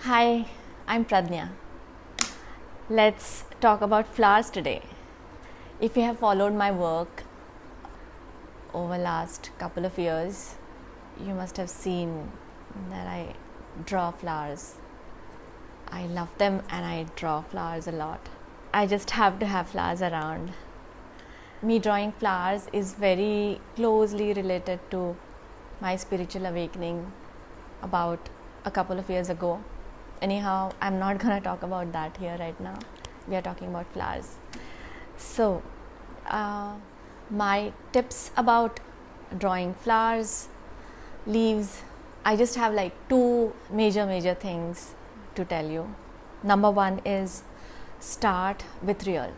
Hi, I'm Pradnya. Let's talk about flowers today. If you have followed my work over last couple of years, you must have seen that I draw flowers. I love them and I draw flowers a lot. I just have to have flowers around. Me drawing flowers is very closely related to my spiritual awakening about a couple of years ago. Anyhow, I'm not gonna talk about that here right now. We are talking about flowers. So, my tips about drawing flowers, leaves, I just have like two major things to tell you. Number one is start with real.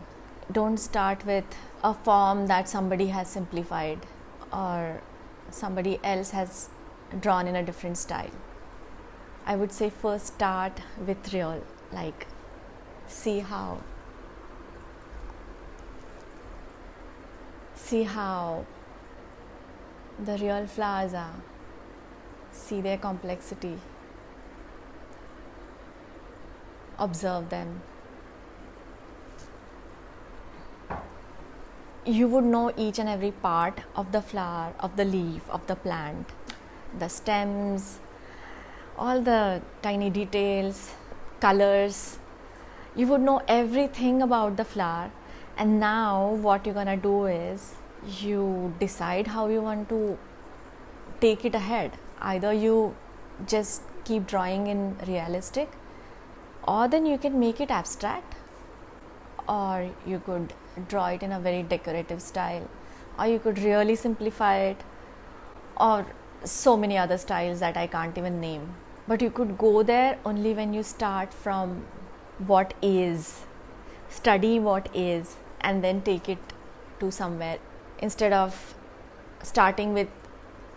Don't start with a form that somebody has simplified or somebody else has drawn in a different style. I would say first start with real, like see how the real flowers are, see their complexity, observe them. You would know each and every part of the flower, of the leaf, of the plant, the stems, all the tiny details, colors. You would know everything about the flower. And now what you're gonna do is you decide how you want to take it ahead. Either you just keep drawing in realistic, or then you can make it abstract, or you could draw it in a very decorative style, or you could really simplify it, or so many other styles that I can't even name. But you could go there only when you start from what is, study what is, and then take it to somewhere, instead of starting with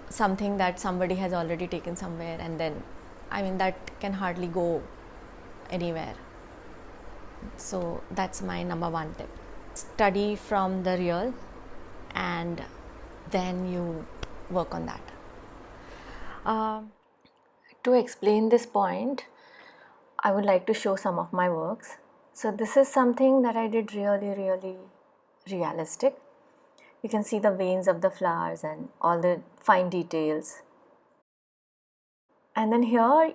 something that somebody has already taken somewhere, and then that can hardly go anywhere. So that's my number one tip. Study from the real and then you work on that. To explain this point, I would like to show some of my works. So this is something that I did really realistic. You can see the veins of the flowers and all the fine details. And then here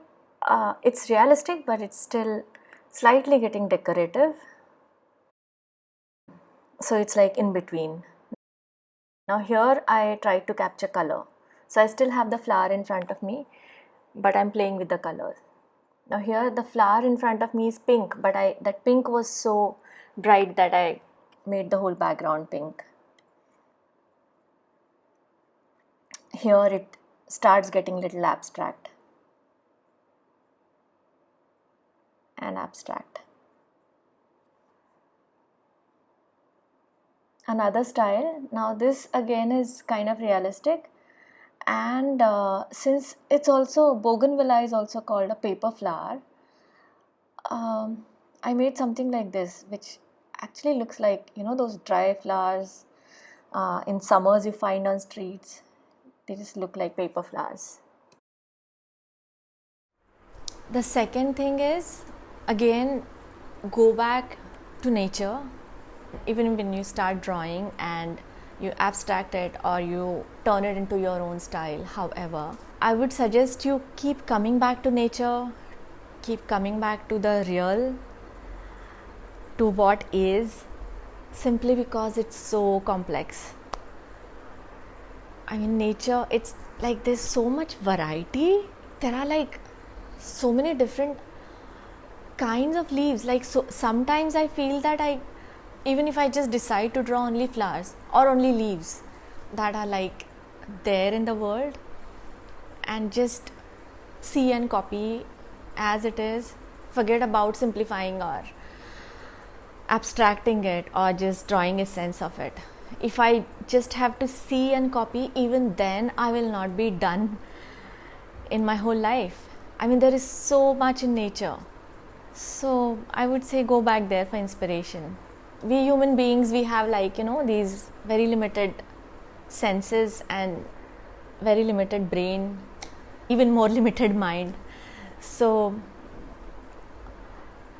it's realistic, but it's still slightly getting decorative. So it's like in between. Now here I tried to capture color. So I still have the flower in front of me, but I'm playing with the colors. Now here the flower in front of me is pink, but that pink was so bright that I made the whole background pink. Here it starts getting little abstract and abstract. Another style, now this again is kind of realistic, and since it's also bougainvillea is also called a paper flower, I made something like this, which actually looks like, those dry flowers in summers you find on streets. They just look like paper flowers. The second thing is, again, go back to nature. Even when you start drawing and you abstract it or you turn it into your own style, however, I would suggest you keep coming back to nature, keep coming back to the real, to what is, simply because it's so complex. Nature, it's like there's so much variety. There are like so many different kinds of leaves. So sometimes I feel that even if I just decide to draw only flowers or only leaves that are like there in the world, and just see and copy as it is, forget about simplifying or abstracting it or just drawing a sense of it. If I just have to see and copy, even then I will not be done in my whole life. There is so much in nature. So I would say go back there for inspiration. We human beings, we have these very limited senses and very limited brain, even more limited mind. So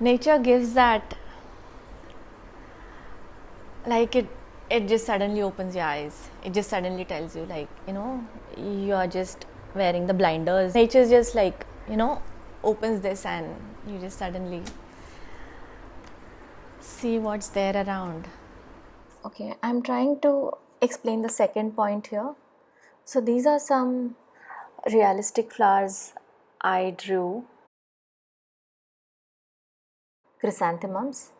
nature gives that, like it just suddenly opens your eyes. It just suddenly tells you, like, you are just wearing the blinders. Nature just, like, opens this, and you just suddenly see what's there around. Okay, I'm trying to explain the second point here. So these are some realistic flowers I drew. Chrysanthemums.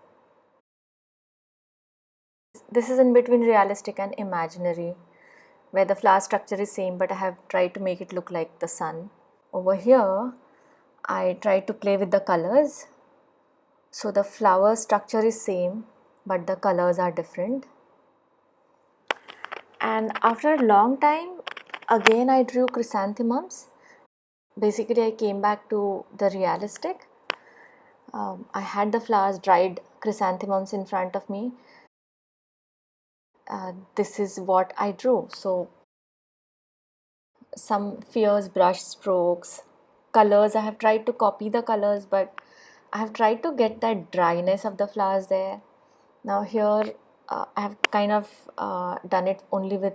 This is in between realistic and imaginary, where the flower structure is same, but I have tried to make it look like the sun. Over here, I tried to play with the colors. So the flower structure is same, but the colors are different. And after a long time, again I drew chrysanthemums. Basically, I came back to the realistic. I had the flowers, dried chrysanthemums in front of me. This is what I drew. So some fierce brush strokes, colors. I have tried to copy the colors, but I have tried to get that dryness of the flowers there. Now here I have kind of done it only with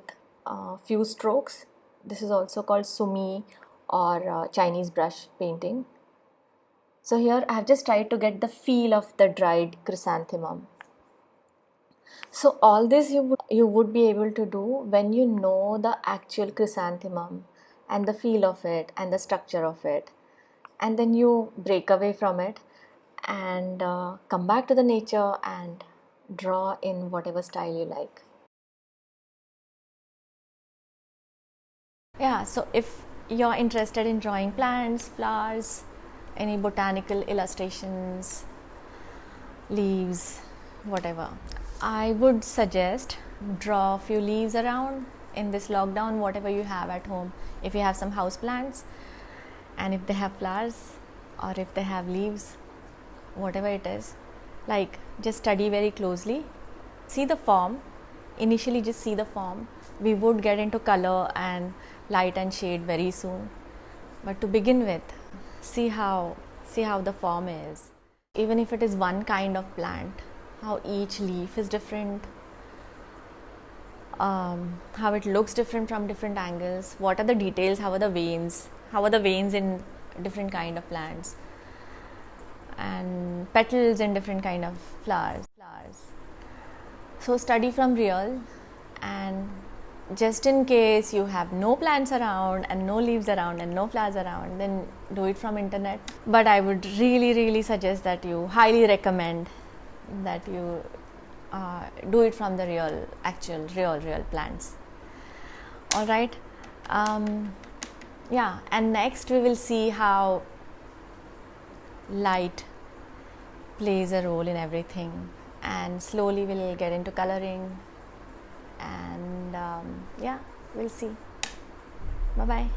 few strokes. This is also called sumi or Chinese brush painting. So here I have just tried to get the feel of the dried chrysanthemum. So all this you would be able to do when you know the actual chrysanthemum and the feel of it and the structure of it, and then you break away from it and come back to the nature and draw in whatever style you like. Yeah, so if you're interested in drawing plants, flowers, any botanical illustrations, leaves, whatever, I would suggest draw a few leaves around in this lockdown, whatever you have at home. If you have some house plants, and if they have flowers or if they have leaves, whatever it is, like, just study very closely, see the form. Initially just see the form. We would get into color and light and shade very soon, but to begin with, see how the form is. Even if it is one kind of plant, how each leaf is different, how it looks different from different angles, what are the details, how are the veins in different kind of plants, and petals in different kind of flowers. So study from real, and just in case you have no plants around and no leaves around and no flowers around, then do it from internet. But I would really suggest that you highly recommend that you do it from the real plants. All right. Yeah, and next we will see how light plays a role in everything, and slowly we'll get into coloring, and yeah, we'll see. Bye bye.